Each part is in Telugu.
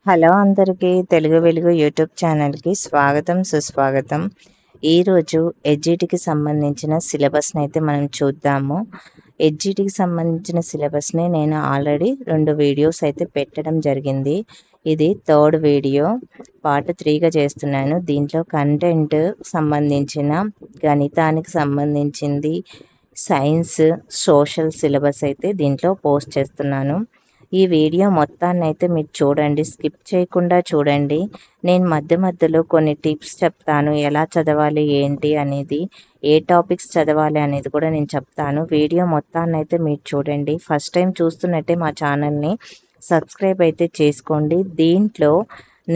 హలో అందరికీ తెలుగు వెలుగు యూట్యూబ్ ఛానల్కి స్వాగతం సుస్వాగతం. ఈరోజు ఎడ్జిటికి సంబంధించిన సిలబస్ని అయితే మనం చూద్దాము. ఎడ్జిటికి సంబంధించిన సిలబస్ని నేను ఆల్రెడీ 2 వీడియోస్ అయితే పెట్టడం జరిగింది. ఇది థర్డ్ వీడియో పార్ట్ 3గా చేస్తున్నాను. దీంట్లో కంటెంట్ సంబంధించిన గణితానికి సంబంధించింది, సైన్స్, సోషల్ సిలబస్ అయితే దీంట్లో పోస్ట్ చేస్తున్నాను. ఈ వీడియో మొత్తాన్నైతే మీరు చూడండి, స్కిప్ చేయకుండా చూడండి. నేను మధ్య మధ్యలో కొన్ని టిప్స్ చెప్తాను, ఎలా చదవాలి ఏంటి అనేది, ఏ టాపిక్స్ చదవాలి అనేది కూడా నేను చెప్తాను. వీడియో మొత్తాన్నైతే మీరు చూడండి. ఫస్ట్ టైం చూస్తున్నట్టే మా ఛానల్ని సబ్స్క్రైబ్ అయితే చేసుకోండి. దీంట్లో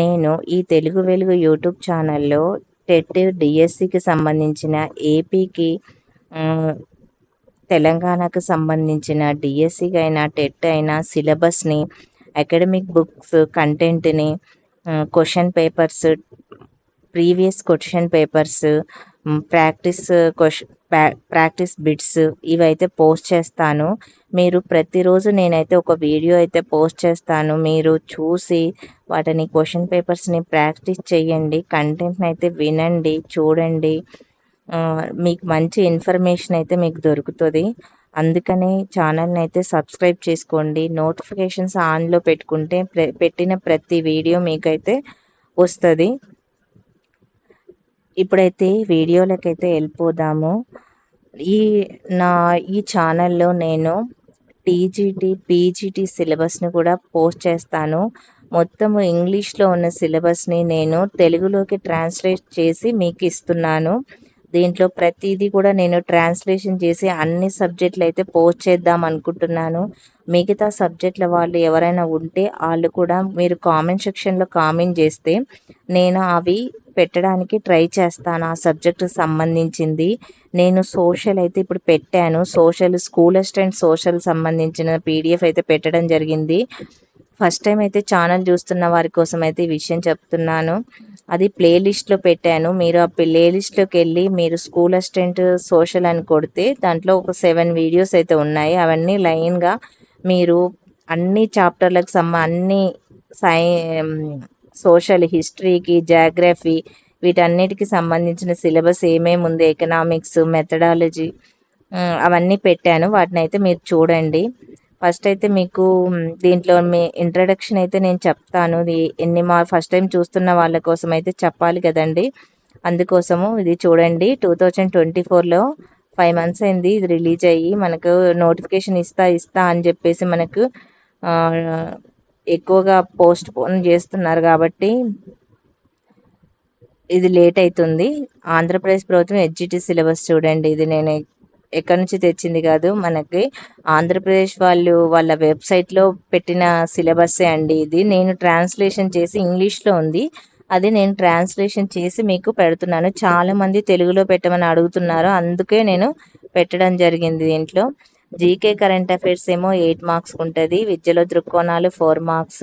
నేను ఈ తెలుగు వెలుగు యూట్యూబ్ ఛానల్లో టెట్, డిఎస్సికి సంబంధించిన, ఏపీకి తెలంగాణకు సంబంధించిన డిఎస్సికి అయినా, టెట్ అయినా సిలబస్ని, అకాడమిక్ బుక్స్ కంటెంట్ని, question papers, previous question papers, practice bits ఇవైతే పోస్ట్ చేస్తాను. మీరు ప్రతిరోజు నేనైతే ఒక వీడియో అయితే పోస్ట్ చేస్తాను. మీరు చూసి వాటిని క్వశ్చన్ పేపర్స్ని ప్రాక్టీస్ చేయండి, కంటెంట్ని అయితే వినండి, చూడండి. మీకు మంచి ఇన్ఫర్మేషన్ అయితే మీకు దొరుకుతుంది. అందుకని ఛానల్ని అయితే సబ్స్క్రైబ్ చేసుకోండి. నోటిఫికేషన్స్ ఆన్లో పెట్టుకుంటే పెట్టిన ప్రతి వీడియో మీకైతే వస్తుంది. ఇప్పుడైతే వీడియోలకైతే వెళ్ళిపోదాము. ఈ ఛానల్లో నేను టీజీటీ, పీజీటీ సిలబస్ని కూడా పోస్ట్ చేస్తాను. మొత్తము ఇంగ్లీష్లో ఉన్న సిలబస్ని నేను తెలుగులోకి ట్రాన్స్లేట్ చేసి మీకు ఇస్తున్నాను. దీంట్లో ప్రతిదీ కూడా నేను ట్రాన్స్లేషన్ చేసి అన్ని సబ్జెక్టులు అయితే పోస్ట్ చేద్దాం అనుకుంటున్నాను. మిగతా సబ్జెక్టుల వాళ్ళు ఎవరైనా ఉంటే వాళ్ళు కూడా మీరు కామెంట్ సెక్షన్లో కామెంట్ చేస్తే నేను అవి పెట్టడానికి ట్రై చేస్తాను. ఆ సబ్జెక్టుకు సంబంధించింది నేను సోషల్ అయితే ఇప్పుడు పెట్టాను. స్కూల్ అసిస్టెంట్ సోషల్ సంబంధించిన పీడిఎఫ్ అయితే పెట్టడం జరిగింది. ఫస్ట్ టైం అయితే ఛానల్ చూస్తున్న వారి కోసం అయితే ఈ విషయం చెప్తున్నాను. అది ప్లేలిస్ట్లో పెట్టాను. మీరు ఆ ప్లేలిస్ట్లోకి వెళ్ళి మీరు స్కూల్ అసిస్టెంట్ సోషల్ అని కొడితే దాంట్లో ఒక 7 వీడియోస్ అయితే ఉన్నాయి. అవన్నీ లైన్గా మీరు అన్ని చాప్టర్లకు అన్ని సోషల్, హిస్టరీకి, జాగ్రఫీ వీటన్నిటికి సంబంధించిన సిలబస్ ఏమేమి ఉంది, ఎకనామిక్స్, మెథడాలజీ అవన్నీ పెట్టాను. వాటిని అయితే మీరు చూడండి. ఫస్ట్ అయితే మీకు దీంట్లో మీ ఇంట్రడక్షన్ అయితే నేను చెప్తాను. ఫస్ట్ టైం చూస్తున్న వాళ్ళ కోసం అయితే చెప్పాలి కదండి. అందుకోసము ఇది చూడండి. 2024లో 5 months అయింది ఇది రిలీజ్ అయ్యి. మనకు నోటిఫికేషన్ ఇస్తా అని చెప్పేసి మనకు ఎక్కువగా పోస్ట్ పోన్ చేస్తున్నారు కాబట్టి ఇది లేట్ అవుతుంది. ఆంధ్రప్రదేశ్ ప్రభుత్వం ఎడ్జిటి సిలబస్ చూడండి. ఇది నేను ఎక్కడి నుంచి తెచ్చింది కాదు, మనకి ఆంధ్రప్రదేశ్ వాళ్ళ వెబ్సైట్లో పెట్టిన సిలబస్సే అండి. ఇది నేను ట్రాన్స్లేషన్ చేసి ఇంగ్లీష్లో ఉంది, అది నేను ట్రాన్స్లేషన్ చేసి మీకు పెడుతున్నాను. చాలామంది తెలుగులో పెట్టమని అడుగుతున్నారు, అందుకే నేను పెట్టడం జరిగింది. దీంట్లో జీకే కరెంట్ అఫైర్స్ ఏమో 8 marks ఉంటుంది, విద్యలో దృక్కోణాలు 4 marks,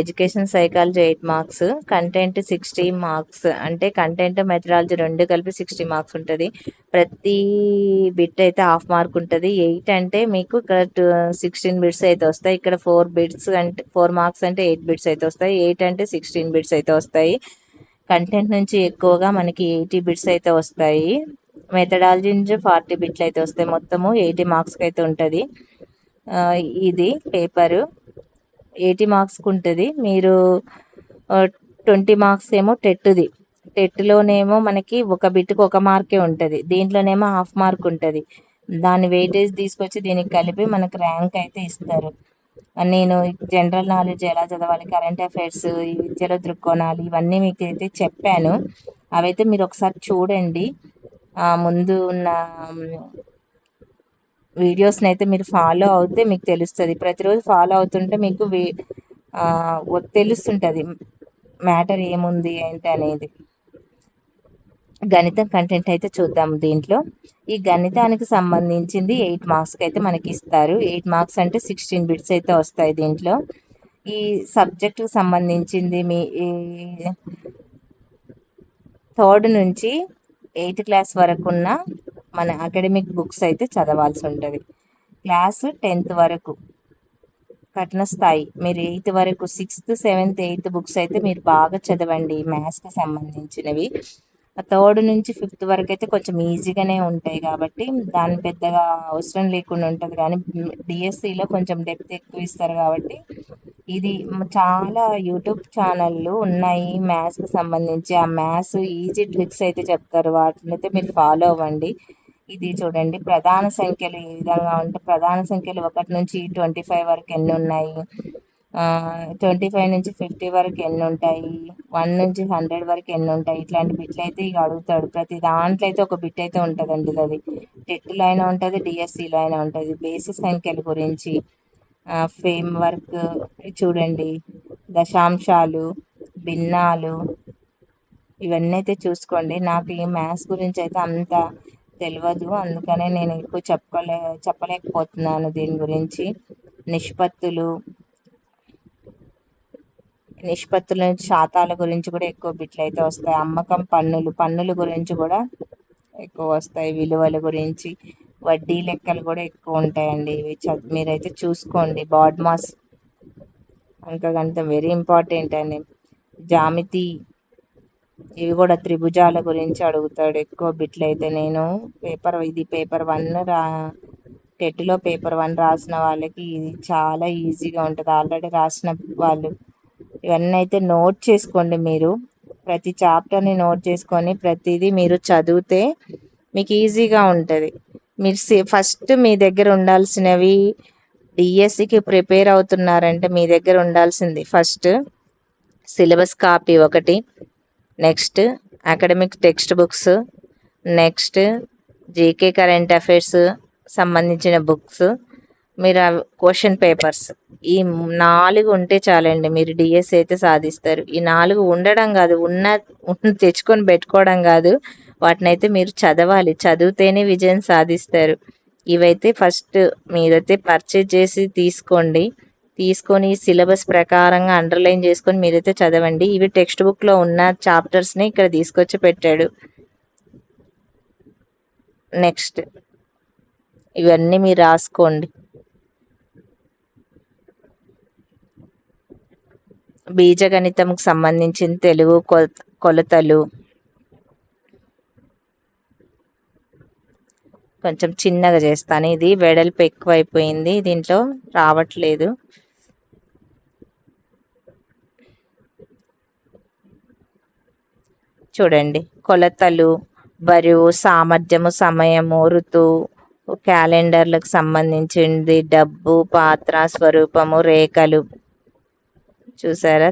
education psychology 8 marks, content 60 marks, అంటే కంటెంట్ మెథడాలజీ 2 కలిపి 60 marks ఉంటుంది. ప్రతి బిట్ అయితే 1/2 mark ఉంటుంది. 8 అంటే మీకు ఇక్కడ 16 బిట్స్ అయితే వస్తాయి. ఇక్కడ 4 marks అంటే 8 బిట్స్ అయితే వస్తాయి. 8 అంటే 16 బిట్స్ అయితే వస్తాయి. కంటెంట్ నుంచి ఎక్కువగా మనకి 80 బిట్స్ అయితే వస్తాయి. మెథడాలజీ నుంచి 40 బిట్లు అయితే వస్తాయి. మొత్తము 80 marksకి అయితే ఉంటుంది. ఇది పేపరు 80 marksకి ఉంటుంది. మీరు 20 marks ఏమో టెట్లోనేమో మనకి ఒక బిట్కి 1 మార్కే ఉంటుంది. దీంట్లోనేమో 1/2 mark ఉంటుంది. దాని వెయిటేజ్ తీసుకొచ్చి దీనికి కలిపి మనకు ర్యాంక్ అయితే ఇస్తారు. నేను జనరల్ నాలెడ్జ్ ఎలా చదవాలి, కరెంట్ అఫైర్స్, ఈ విద్యలో దృక్కోణాలు ఇవన్నీ మీకు అయితే చెప్పాను. అవైతే మీరు ఒకసారి చూడండి. ముందు ఉన్న వీడియోస్ని అయితే మీరు ఫాలో అవుతే మీకు తెలుస్తుంది. ప్రతిరోజు ఫాలో అవుతుంటే మీకు తెలుస్తుంటుంది మ్యాటర్ ఏముంది ఏంటి అనేది. గణితం కంటెంట్ అయితే చూద్దాం. దీంట్లో ఈ గణితానికి సంబంధించింది 8 marksకి అయితే మనకి ఇస్తారు. 8 marks అంటే 16 బిట్స్ అయితే వస్తాయి. దీంట్లో ఈ సబ్జెక్టుకు సంబంధించింది మీ 3rd నుంచి 8th క్లాస్ వరకు ఉన్న మన అకాడమిక్ బుక్స్ అయితే చదవాల్సి ఉంటుంది. క్లాస్ 10th వరకు కఠిన స్థాయి. మీరు 8th వరకు 6th, 7th, 8th బుక్స్ అయితే మీరు బాగా చదవండి మ్యాథ్స్‌కి సంబంధించినవి. 3rd నుంచి 5th వరకైతే కొంచెం ఈజీగానే ఉంటాయి కాబట్టి దాన్ని పెద్దగా అవసరం లేకుండా ఉంటది కానీ డిఎస్సిలో కొంచెం డెప్త్ ఎక్కువ ఇస్తారు కాబట్టి ఇది చాలా యూట్యూబ్ ఛానళ్ళు ఉన్నాయి మ్యాథ్స్‌కి సంబంధించి. ఆ మ్యాథ్స్ ఈజీ ట్రిక్స్ అయితే చెప్తారు. వాటినైతే మీరు ఫాలో అవ్వండి. ఇది చూడండి ప్రధాన సంఖ్యలు ఏ విధంగా ఉంటే ప్రధాన సంఖ్యలు 1 నుంచి 25 వరకు ఎన్ని ఉన్నాయి, 25 నుంచి 50 వరకు ఎన్ని ఉంటాయి, 1 నుంచి 100 వరకు ఎన్ని ఉంటాయి, ఇట్లాంటి బిట్లు అయితే ఇక అడుగుతాడు. ప్రతి దాంట్లో అయితే ఒక బిట్ అయితే ఉంటుందండి. అది టెట్లో అయినా ఉంటుంది, డిఎస్సిలో అయినా ఉంటుంది. బేసిక్ సంఖ్యల గురించి ఫ్రేమ్ వర్క్ చూడండి, దశాంశాలు, భిన్నాలు, ఇవన్నీ అయితే చూసుకోండి. నాకు ఈ మ్యాథ్స్ గురించి అయితే అంత తెలియదు, అందుకనే నేను ఎక్కువ చెప్పలేకపోతున్నాను దీని గురించి. నిష్పత్తుల శాతాల గురించి కూడా ఎక్కువ బిట్లు అయితే వస్తాయి. అమ్మకం పన్నుల గురించి కూడా ఎక్కువ వస్తాయి. విలువల గురించి, వడ్డీ లెక్కలు కూడా ఎక్కువ ఉంటాయండి. ఇవి మీరైతే చూసుకోండి. బాడ్మాస్ అంకగణిత వెరీ ఇంపార్టెంట్ అండి. జామితి, ఇవి కూడా త్రిభుజాల గురించి అడుగుతాడు ఎక్కువ బిట్లు అయితే. నేను పేపర్ 1 టెట్లో పేపర్ 1 రాసిన వాళ్ళకి ఇది చాలా ఈజీగా ఉంటుంది. ఆల్రెడీ రాసిన వాళ్ళు ఇవన్నీ అయితే నోట్ చేసుకోండి. మీరు ప్రతి చాప్టర్ని నోట్ చేసుకొని ప్రతిదీ మీరు చదివితే మీకు ఈజీగా ఉంటుంది. మీరు ఫస్ట్ మీ దగ్గర ఉండాల్సినవి, డిఎస్సికి ప్రిపేర్ అవుతున్నారంటే మీ దగ్గర ఉండాల్సింది ఫస్ట్ సిలబస్ కాపీ ఒకటి, next academic text books, next GK current affairs సంబంధించిన బుక్స్, మీరు క్వశ్చన్ పేపర్స్, ఈ 4 ఉంటే చాలండి. మీరు డిఎస్సి అయితే సాధిస్తారు. ఈ 4 ఉండడం కాదు, తెచ్చుకొని పెట్టుకోవడం కాదు, వాటినైతే మీరు చదవాలి. చదివితేనే విజయం సాధిస్తారు. ఇవైతే ఫస్ట్ మీరైతే పర్చేజ్ చేసి తీసుకొని సిలబస్ ప్రకారంగా అండర్లైన్ చేసుకొని మీరైతే చదవండి. ఇవి టెక్స్ట్ బుక్లో ఉన్న చాప్టర్స్ని ఇక్కడ తీసుకొచ్చి పెట్టాడు. నెక్స్ట్ ఇవన్నీ మీరు రాసుకోండి. బీజగణితంకి సంబంధించిన తెలుగు కొలతలు కొంచెం చిన్నగా చేస్తాను. ఇది వెడల్పు ఎక్కువైపోయింది, దీంట్లో రావట్లేదు. చూడండి, కొలతలు, బరువు, సామర్థ్యము, సమయము, ఋతువు, క్యాలెండర్లకు సంబంధించింది, డబ్బు, పాత్ర, స్వరూపము, రేఖలు. చూసారా,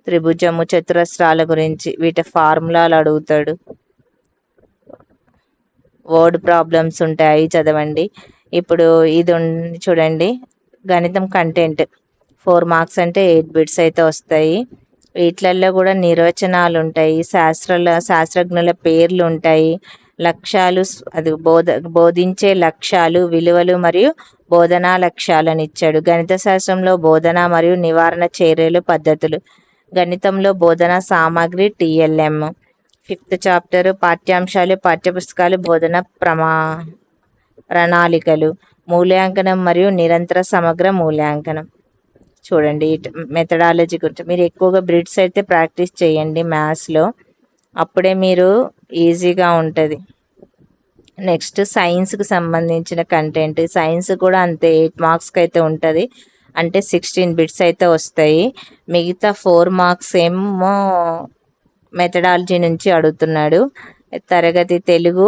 త్రిభుజము, చతురస్రాల గురించి వీటి ఫార్ములాలు అడుగుతాడు. వర్డ్ ప్రాబ్లమ్స్ ఉంటాయి, చదవండి. ఇప్పుడు ఇది చూడండి, గణితం కంటెంట్ 4 మార్క్స్ అంటే 8 బిట్స్ అయితే వస్తాయి. వీటిలలో కూడా నిర్వచనాలు ఉంటాయి, శాస్త్రజ్ఞుల పేర్లు ఉంటాయి, లక్ష్యాలు, అది బోధించే లక్ష్యాలు, విలువలు మరియు బోధనా లక్ష్యాలను ఇచ్చాడు. గణిత శాస్త్రంలో బోధన మరియు నివారణ చర్యలు, పద్ధతులు, గణితంలో బోధనా సామాగ్రి, టిఎల్ఎం. 5th చాప్టర్ పాఠ్యాంశాలు, పాఠ్యపుస్తకాలు, బోధన ప్రణాళికలు, మూల్యాంకనం మరియు నిరంతర సమగ్ర మూల్యాంకనం. చూడండి, మెథడాలజీ గురించి మీరు ఎక్కువగా బ్రిడ్స్ అయితే ప్రాక్టీస్ చేయండి మ్యాథ్స్లో, అప్పుడే మీరు ఈజీగా ఉంటుంది. నెక్స్ట్ సైన్స్కి సంబంధించిన కంటెంట్. సైన్స్ కూడా అంతే, 8 మార్క్స్కి అయితే ఉంటుంది, అంటే 16 బిట్స్ అయితే వస్తాయి. మిగతా 4 మార్క్స్ ఏమో మెథడాలజీ నుంచి అడుగుతున్నాడు. తరగతి తెలుగు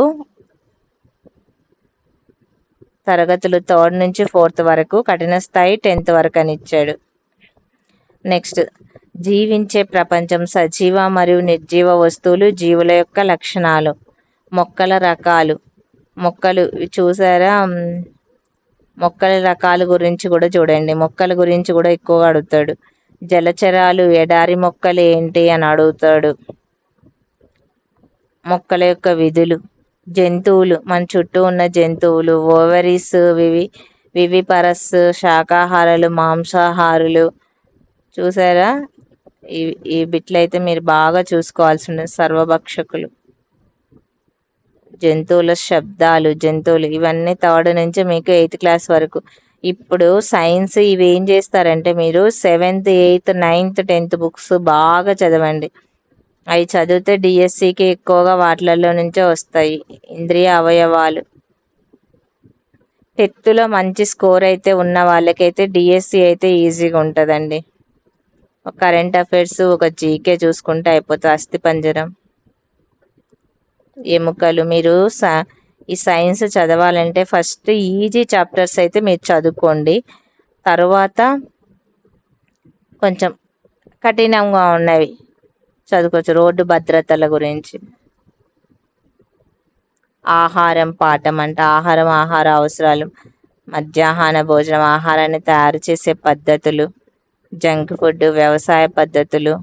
తరగతులు 3rd నుంచి 4th వరకు, కఠిన స్థాయి 10th వరకు అని ఇచ్చాడు. నెక్స్ట్ జీవించే ప్రపంచం, సజీవ మరియు నిర్జీవ వస్తువులు, జీవుల యొక్క లక్షణాలు, మొక్కల రకాలు. మొక్కలు చూసారా, మొక్కల రకాల గురించి కూడా చూడండి. మొక్కల గురించి కూడా ఎక్కువగా అడుగుతాడు. జలచరాలు, ఎడారి మొక్కలు ఏంటి అని అడుగుతాడు. మొక్కల యొక్క విధులు, జంతువులు, మన చుట్టూ ఉన్న జంతువులు, ఓవరీస్, వివిపరస్, శాకాహారులు, మాంసాహారులు. చూసారా, ఈ బిట్లు అయితే మీరు బాగా చూసుకోవాల్సి ఉంటుంది. సర్వభక్షకులు, జంతువుల శబ్దాలు, జంతువులు, ఇవన్నీ 3rd నుంచి మీకు 8th క్లాస్ వరకు. ఇప్పుడు సైన్స్ ఇవి ఏం చేస్తారంటే మీరు 7th 8th 9th 10th books బాగా చదవండి. అవి చదివితే డిఎస్సికి ఎక్కువగా వాటిలలో నుంచే వస్తాయి. ఇంద్రియ అవయవాలు టెత్తులో మంచి స్కోర్ అయితే ఉన్న వాళ్ళకైతే డిఎస్సి అయితే ఈజీగా ఉంటుందండి. ఒక కరెంట్ అఫైర్స్ ఒక జీకే చూసుకుంటే అయిపోతుంది. అస్థిపంజరం, ఎముకలు. మీరు ఈ సైన్స్ చదవాలంటే ఫస్ట్ ఈజీ చాప్టర్స్ అయితే మీరు చదువుకోండి. తర్వాత కొంచెం కఠినంగా ఉన్నవి చదువుకోవచ్చు. రోడ్డు భద్రతల గురించి, ఆహారం పాఠం అంటే ఆహారం, ఆహార అవసరాలు, మధ్యాహ్న భోజనం, ఆహారాన్ని తయారు చేసే పద్ధతులు, జంక్ ఫుడ్, వ్యవసాయ పద్ధతులు,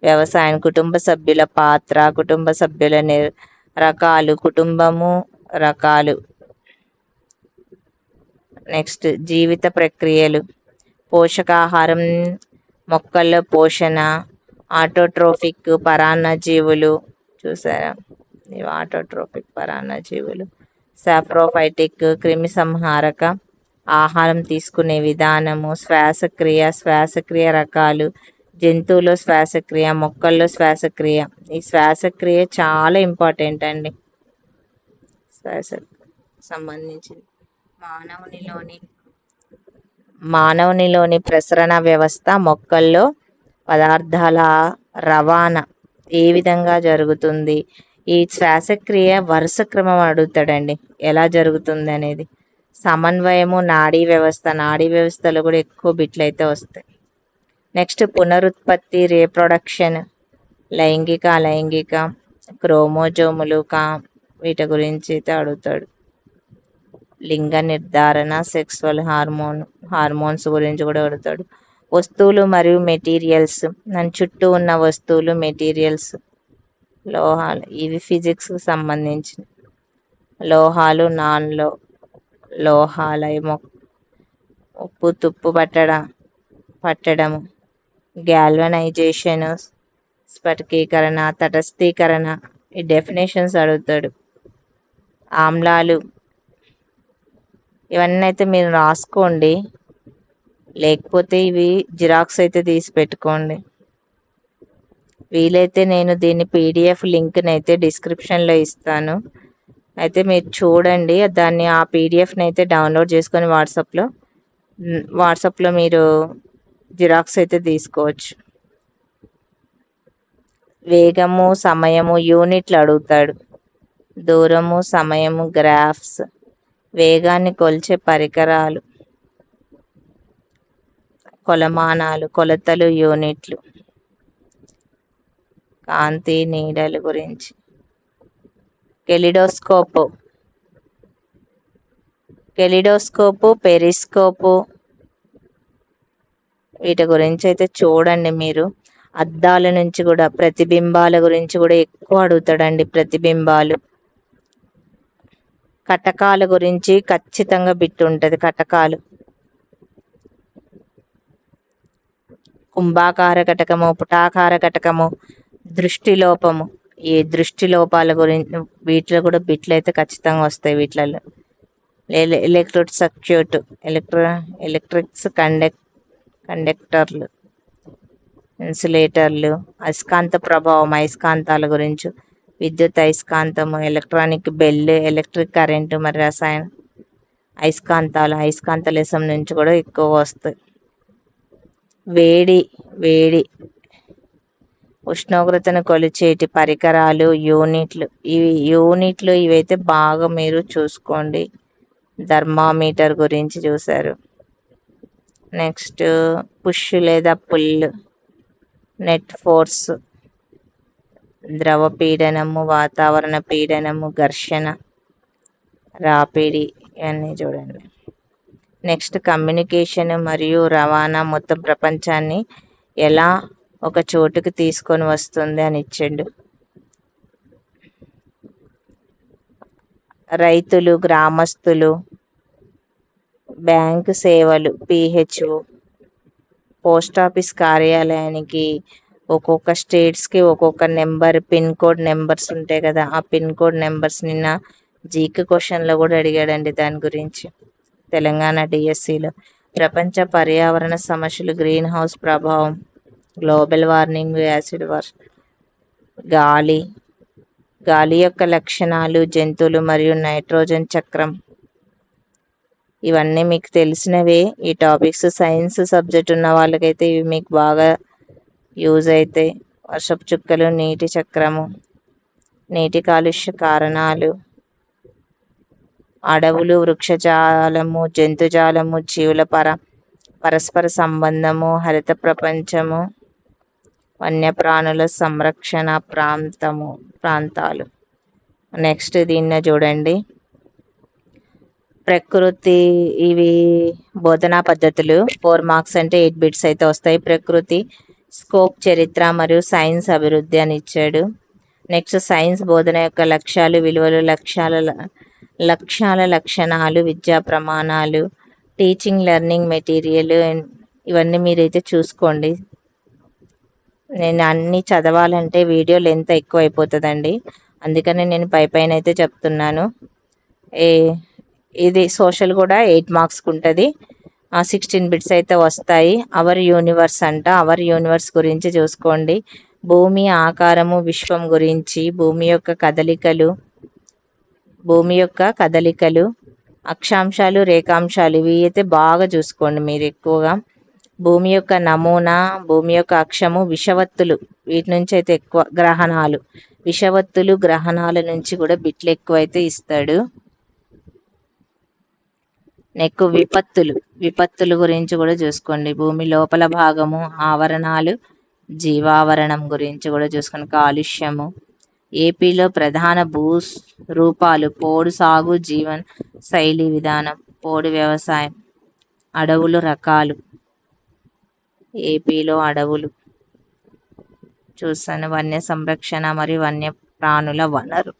వ్యవసాయం, కుటుంబ సభ్యుల పాత్ర, కుటుంబ సభ్యుల రకాలు, కుటుంబము రకాలు. నెక్స్ట్ జీవిత ప్రక్రియలు, పోషకాహారం, మొక్కల్లో పోషణ, ఆటోట్రోఫిక్ పరాన్నజీవులు చూసారా, ఇవి ఆటోట్రోఫిక్ పరాన్నజీవులు, సాప్రోఫైటిక్ క్రిమి సంహారక, ఆహారం తీసుకునే విధానము, శ్వాసక్రియ రకాలు, జంతువులో శ్వాసక్రియ, మొక్కల్లో శ్వాసక్రియ. ఈ శ్వాసక్రియ చాలా ఇంపార్టెంట్ అండి. శ్వాస సంబంధించింది మానవునిలోని ప్రసరణ వ్యవస్థ, మొక్కల్లో పదార్థాల రవాణా ఏ విధంగా జరుగుతుంది. ఈ శ్వాసక్రియ వరుస క్రమం అడుగుతాడండి, ఎలా జరుగుతుంది అనేది. సమన్వయము, నాడీ వ్యవస్థలో కూడా ఎక్కువ బిట్లు అయితే వస్తాయి. నెక్స్ట్ పునరుత్పత్తి, రీప్రొడక్షన్, లైంగిక, క్రోమోజోములు వీటి గురించి అయితే అడుగుతాడు. లింగ నిర్ధారణ, సెక్సువల్ హార్మోన్స్ గురించి కూడా అడుగుతాడు. వస్తువులు మరియు మెటీరియల్స్, దాని చుట్టూ ఉన్న వస్తువులు, మెటీరియల్స్, లోహాలు, ఇవి ఫిజిక్స్కి సంబంధించిన. లోహాలు, లోహాల ఉప్పు తుప్పు పట్టడము, గ్యాల్వనైజేషన్, స్ఫటికీకరణ, తటస్థీకరణ, ఈ డెఫినేషన్స్ అడుగుతాడు. ఆమ్లాలు, ఇవన్నీ అయితే మీరు రాసుకోండి, లేకపోతే ఇవి జిరాక్స్ అయితే తీసి పెట్టుకోండి. వీలైతే నేను దీన్ని పీడిఎఫ్ లింక్ని అయితే డిస్క్రిప్షన్లో ఇస్తాను, అయితే మీరు చూడండి. దాన్ని ఆ పీడిఎఫ్ని అయితే డౌన్లోడ్ చేసుకొని వాట్సాప్లో మీరు జిరాక్స్ అయితే తీసుకోవచ్చు. వేగము, సమయము, యూనిట్లు అడుగుతాడు. దూరము, సమయము, గ్రాఫ్స్, వేగాన్ని కొలిచే పరికరాలు, కొలమానాలు, కొలతలు, యూనిట్లు, కాంతి, నీడల గురించి. కెలిడోస్కోపు, పెరిస్కోపు, వీటి గురించి అయితే చూడండి మీరు. అద్దాల నుంచి కూడా, ప్రతిబింబాల గురించి కూడా ఎక్కువ అడుగుతాడండి. ప్రతిబింబాలు, కటకాల గురించి ఖచ్చితంగా బిట్టు ఉంటుంది. కటకాలు, కుంభాకార కటకము, పుటాకార కటకము, దృష్టిలోపము, ఈ దృష్టి లోపాల గురించి వీటిలో కూడా బిట్లు అయితే ఖచ్చితంగా వస్తాయి. వీటిలలో ఎలక్ట్రోడ్ సర్క్యూట్, ఎలక్ట్రిక్స్, కండక్టర్లు, ఇన్సులేటర్లు, అయస్కాంత ప్రభావం, అయస్కాంతాల గురించి, విద్యుత్ అయస్కాంతము, ఎలక్ట్రానిక్ బెల్, ఎలక్ట్రిక్ కరెంటు, మరి రసాయన అయస్కాంతాలు, అయస్కాంత లేసం నుంచి కూడా ఎక్కువ వస్తాయి. వేడి ఉష్ణోగ్రతను కొలిచేటి పరికరాలు, యూనిట్లు ఇవైతే బాగా మీరు చూసుకోండి. థర్మామీటర్ గురించి చూశారు. నెక్స్ట్ పుష్ లేదా పుల్, నెట్ ఫోర్స్, ద్రవ పీడనము, వాతావరణ పీడనము, ఘర్షణ, రాపిడి, ఇవన్నీ చూడండి. నెక్స్ట్ కమ్యూనికేషన్ మరియు రవాణా, మొత్తం ప్రపంచాన్ని ఎలా ఒక చోటుకి తీసుకొని వస్తుంది అని ఇచ్చిండు. రైతులు, గ్రామస్తులు, బ్యాంకు సేవలు, పిహెచ్ఓ, పోస్ట్ ఆఫీస్ కార్యాలయానికి, ఒక్కొక్క స్టేట్స్కి ఒక్కొక్క నెంబర్, పిన్ కోడ్ నెంబర్స్ ఉంటాయి కదా, ఆ పిన్ కోడ్ నెంబర్స్ నిన్న జీకే క్వశ్చన్లో కూడా అడిగాడండి దాని గురించి. తెలంగాణ డిఎస్సిలో. ప్రపంచ పర్యావరణ సమస్యలు, గ్రీన్ హౌస్ ప్రభావం, గ్లోబల్ వార్మింగ్, యాసిడ్ వర్షం, గాలి గాలి యొక్క లక్షణాలు, జంతువులు మరియు నైట్రోజన్ చక్రం. ఇవన్నీ మీకు తెలిసినవే. ఈ టాపిక్స్ సైన్స్ సబ్జెక్ట్ ఉన్న వాళ్ళకైతే ఇవి మీకు బాగా యూజ్ అవుతాయి. వర్షపు చుక్కలు, నీటి చక్రము, నీటి కాలుష్య కారణాలు, అడవులు, వృక్షజాలము, జంతుజాలము, జీవుల పరస్పర సంబంధము, హరిత ప్రపంచము, వన్యప్రాణుల సంరక్షణ ప్రాంతాలు. నెక్స్ట్ దీన్ని చూడండి, ప్రకృతి. ఇవి బోధనా పద్ధతులు. 4 మార్క్స్ అంటే 8 బిట్స్ అయితే వస్తాయి. ప్రకృతి, స్కోప్, చరిత్ర మరియు సైన్స్ అభివృద్ధి అని ఇచ్చాడు. నెక్స్ట్ సైన్స్ బోధన యొక్క లక్ష్యాలు, విలువలు, లక్షణాలు, విద్యా ప్రమాణాలు, టీచింగ్ లెర్నింగ్ మెటీరియల్. ఇవన్నీ మీరైతే చూసుకోండి. నేను అన్నీ చదవాలంటే వీడియో లెంత్ ఎక్కువ అయిపోతుందండి, అందుకని నేను పైన అయితే చెప్తున్నాను. ఇది సోషల్ కూడా 8 మార్క్స్కి ఉంటుంది. 16 బిట్స్ అయితే వస్తాయి. అవర్ యూనివర్స్ అంట. అవర్ యూనివర్స్ గురించి చూసుకోండి. భూమి ఆకారము, విశ్వం గురించి, భూమి యొక్క కదలికలు, అక్షాంశాలు, రేఖాంశాలు, ఇవి అయితే బాగా చూసుకోండి మీరు ఎక్కువగా. భూమి యొక్క నమూనా, భూమి యొక్క అక్షము, విషవత్తులు, వీటి నుంచి అయితే ఎక్కువ, గ్రహణాలు, విషవత్తులు, గ్రహణాల నుంచి కూడా బిట్లు ఎక్కువ అయితే ఇస్తాడు. విపత్తులు గురించి కూడా చూసుకోండి. భూమి లోపల భాగము, ఆవరణాలు, జీవావరణం గురించి కూడా చూసుకోండి. కాలుష్యము, ఏపీలో ప్రధాన రూపాలు, పోడు సాగు జీవన శైలి విధానం, పోడు వ్యవసాయం, అడవులు రకాలు, ఏపీలో అడవులు చూస్తాను, వన్య సంరక్షణ మరియు వన్య ప్రాణుల వనరు.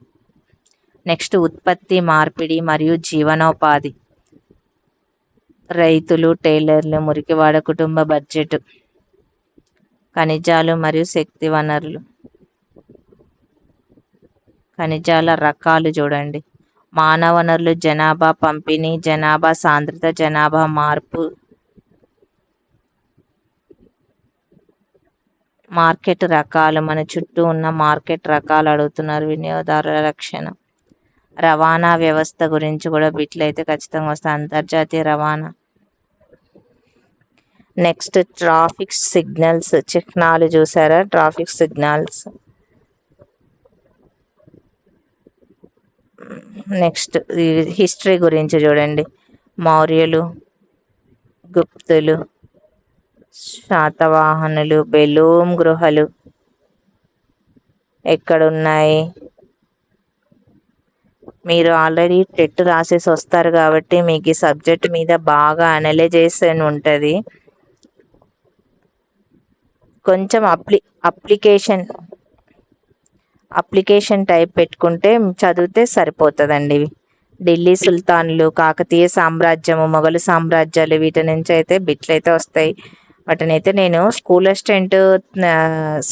నెక్స్ట్ ఉత్పత్తి, మార్పిడి మరియు జీవనోపాధి, రైతులు, టైలర్లు, మురికివాడ కుటుంబ బడ్జెట్, ఖనిజాలు మరియు శక్తి వనరులు, ఖనిజాల రకాలు చూడండి. మానవ వనరులు, జనాభా పంపిణీ, జనాభా సాంద్రత, జనాభా మార్పు, మార్కెట్ రకాలు, మన చుట్టూ ఉన్న మార్కెట్ రకాలు అడుగుతున్నారు. వినియోగదారుల రక్షణ, రవాణా వ్యవస్థ గురించి కూడా బిట్లు అయితే ఖచ్చితంగా వస్తాయి. అంతర్జాతీయ రవాణా. నెక్స్ట్ ట్రాఫిక్ సిగ్నల్స్, చిహ్నాలు చూసారా, ట్రాఫిక్ సిగ్నల్స్. నెక్స్ట్ హిస్టరీ గురించి చూడండి. మౌర్యులు, గుప్తులు, శాతవాహనులు, బెలూమ్ గృహలు ఎక్కడున్నాయి. మీరు ఆల్రెడీ టెట్ రాసేసి వస్తారు కాబట్టి మీకు ఈ సబ్జెక్ట్ మీద బాగా అనలైజేషన్ ఉంటుంది. కొంచెం అప్లికేషన్ టైప్ పెట్టుకుంటే చదివితే సరిపోతుందండి. ఢిల్లీ సుల్తాన్లు, కాకతీయ సామ్రాజ్యము, మొఘలు సామ్రాజ్యాలు, వీటి నుంచి అయితే బిట్లు అయితే వస్తాయి. వాటిని అయితే నేను స్కూల్ అసిస్టెంట్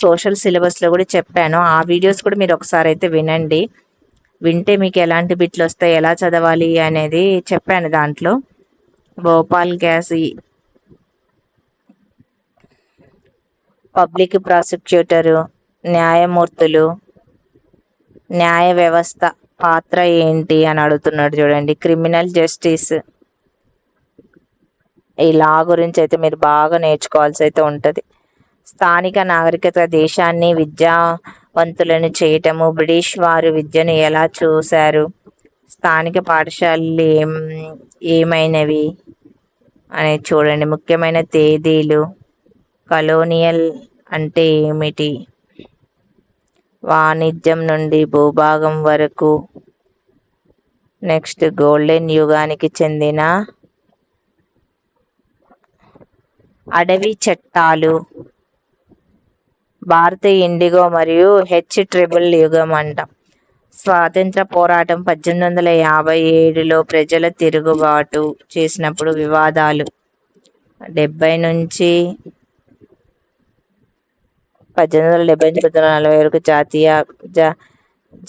సోషల్ సిలబస్లో కూడా చెప్పాను. ఆ వీడియోస్ కూడా మీరు ఒకసారి అయితే వినండి. వింటే మీకు ఎలాంటి బిట్లు వస్తాయి, ఎలా చదవాలి అనేది చెప్పాను దాంట్లో. భోపాల్ గ్యాస్, పబ్లిక్ ప్రాసిక్యూటరు, న్యాయమూర్తులు, న్యాయ వ్యవస్థ పాత్ర ఏంటి అని అడుగుతున్నాడు చూడండి. క్రిమినల్ జస్టిస్, ఈ లా గురించి అయితే మీరు బాగా నేర్చుకోవాల్సి అయితే ఉంటుంది. స్థానిక నాగరికత, దేశాన్ని విద్యావంతులను చేయటము, బ్రిటిష్ వారు విద్యను ఎలా చూశారు, స్థానిక పాఠశాలలు ఏమైనవి అనేది చూడండి. ముఖ్యమైన తేదీలు, కలోనియల్ అంటే ఏమిటి, వాణిజ్యం నుండి భూభాగం వరకు. నెక్స్ట్ గోల్డెన్ యుగానికి చెందిన అడవి చట్టాలు, భారతీయ ఇండిగో మరియు H-ట్రిబుల్ యుగం అంట. స్వాతంత్ర పోరాటం 1857లో ప్రజల తిరుగుబాటు చేసినప్పుడు వివాదాలు. 70 నుంచి 1870-1940 వరకు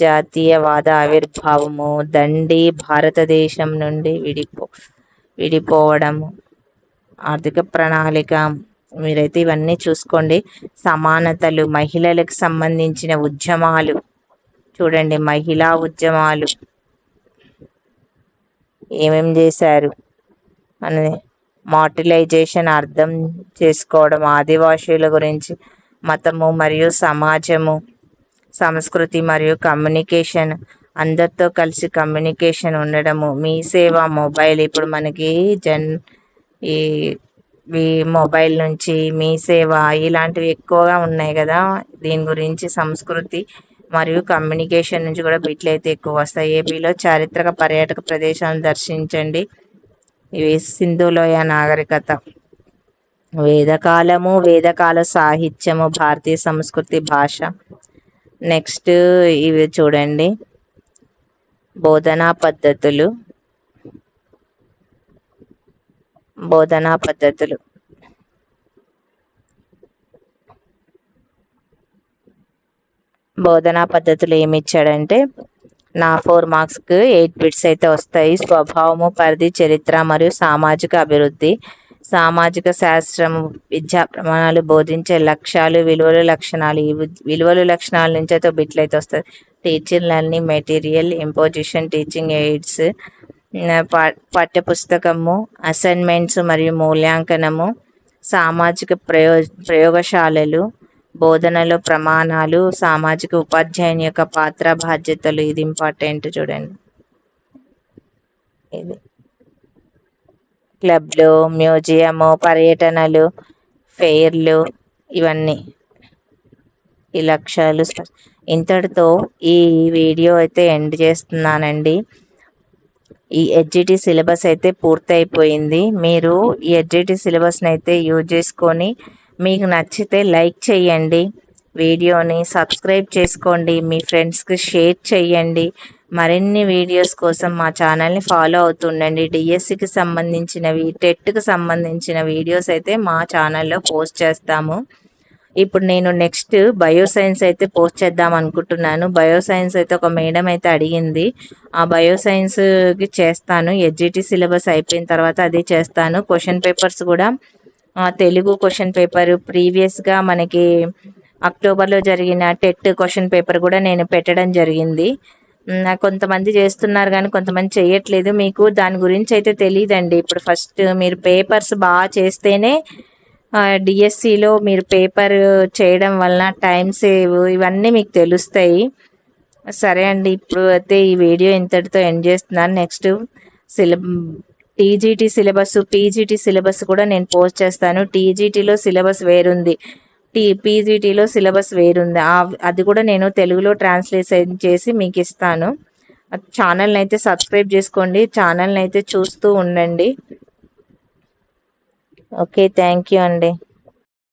జాతీయవాద ఆవిర్భావము. దండి భారతదేశం నుండి విడిపోవడము, ఆర్థిక ప్రణాళిక, మీరైతే ఇవన్నీ చూసుకోండి. సమానతలు, మహిళలకు సంబంధించిన ఉద్యమాలు చూడండి, మహిళా ఉద్యమాలు ఏమేం చేశారు అని, మాడ్యులైజేషన్ అర్థం చేసుకోవడం, ఆదివాసీల గురించి, మతము మరియు సమాజము, సంస్కృతి మరియు కమ్యూనికేషన్, అందరితో కలిసి కమ్యూనికేషన్ ఉండడము, మీ సేవ మొబైల్, ఇప్పుడు మనకి ఈ ఈ మొబైల్ నుంచి మీ సేవ ఇలాంటివి ఎక్కువగా ఉన్నాయి కదా, దీని గురించి సంస్కృతి మరియు కమ్యూనికేషన్ నుంచి కూడా బిట్లు అయితే ఎక్కువ వస్తాయి. ఏపీలో చారిత్రక పర్యాటక ప్రదేశాలను దర్శించండి. ఇవి సింధులోయ నాగరికత, వేదకాలము, వేదకాల సాహిత్యము, భారతీయ సంస్కృతి, భాష. నెక్స్ట్ ఇవి చూడండి, బోధనా పద్ధతులు, బోధనా పద్ధతులు బోధనా పద్ధతులు ఏమి ఇచ్చాడంటే, నా 4 మార్క్స్కి 8 బిట్స్ అయితే వస్తాయి. స్వభావము, పరిధి, చరిత్ర మరియు సామాజిక అభివృద్ధి, సామాజిక శాస్త్రము, విద్యా ప్రమాణాలు, బోధించే లక్ష్యాలు, విలువలు, లక్షణాలు. ఈ విలువలు లక్షణాల నుంచి అయితే బిట్లు అయితే వస్తుంది. Teaching learning material, imposition, teaching aids, పాఠ్యపుస్తకము, అసైన్మెంట్స్ మరియు మూల్యాంకనము, సామాజిక ప్రయోగశాలలు, బోధనలో ప్రమాణాలు, సామాజిక ఉపాధ్యాయుని యొక్క పాత్ర బాధ్యతలు. ఇది ఇంపార్టెంట్ చూడండి. ఇది క్లబ్లు, మ్యూజియము, పర్యటనలు, ఫెయిర్లు, ఇవన్నీ ఈ లక్ష్యాలు. ఇంతటితో ఈ వీడియో అయితే ఎండ్ చేస్తున్నానండి. ఈ హెచ్జిటి సిలబస్ అయితే పూర్తయిపోయింది. మీరు ఈ హెచ్జిటి సిలబస్ని అయితే యూజ్ చేసుకొని మీకు నచ్చితే లైక్ చేయండి, వీడియోని సబ్స్క్రైబ్ చేసుకోండి, మీ ఫ్రెండ్స్కి షేర్ చేయండి. మరిన్ని వీడియోస్ కోసం మా ఛానల్ని ఫాలో అవుతుండండి. డిఎస్సికి సంబంధించినవి, టెట్కి సంబంధించిన వీడియోస్ అయితే మా ఛానల్లో పోస్ట్ చేస్తాము. ఇప్పుడు నేను నెక్స్ట్ బయోసైన్స్ అయితే పోస్ట్ చేద్దాం అనుకుంటున్నాను. బయోసైన్స్ అయితే ఒక మేడం అయితే అడిగింది, ఆ బయోసైన్స్కి చేస్తాను. హెచ్జిటి సిలబస్ అయిపోయిన తర్వాత అది చేస్తాను. క్వశ్చన్ పేపర్స్ కూడా తెలుగు క్వశ్చన్ పేపర్ ప్రీవియస్గా మనకి అక్టోబర్లో జరిగిన టెట్ క్వశ్చన్ పేపర్ కూడా నేను పెట్టడం జరిగింది. కొంతమంది చేస్తున్నారు కానీ కొంతమంది చేయట్లేదు. మీకు దాని గురించి అయితే తెలియదండి. ఇప్పుడు ఫస్ట్ మీరు పేపర్స్ బాగా చేస్తేనే డిఎస్సిలో మీరు పేపర్ చేయడం వలన టైం సేవ్, ఇవన్నీ మీకు తెలుస్తాయి. సరే అండి, ఇప్పుడు అయితే ఈ వీడియో ఇంతటితో ఎండ్ చేస్తున్నాను. Next TGT syllabus, PGT syllabus కూడా నేను పోస్ట్ చేస్తాను. టీజీటీలో సిలబస్ వేరుంది, పీజీటీలో సిలబస్ వేరుంది. అది కూడా నేను తెలుగులో ట్రాన్స్లేషన్ చేసి మీకు ఇస్తాను. ఛానల్ని అయితే సబ్స్క్రైబ్ చేసుకోండి, ఛానల్ని అయితే చూస్తూ ఉండండి. ఓకే, థ్యాంక్ యూ అండి.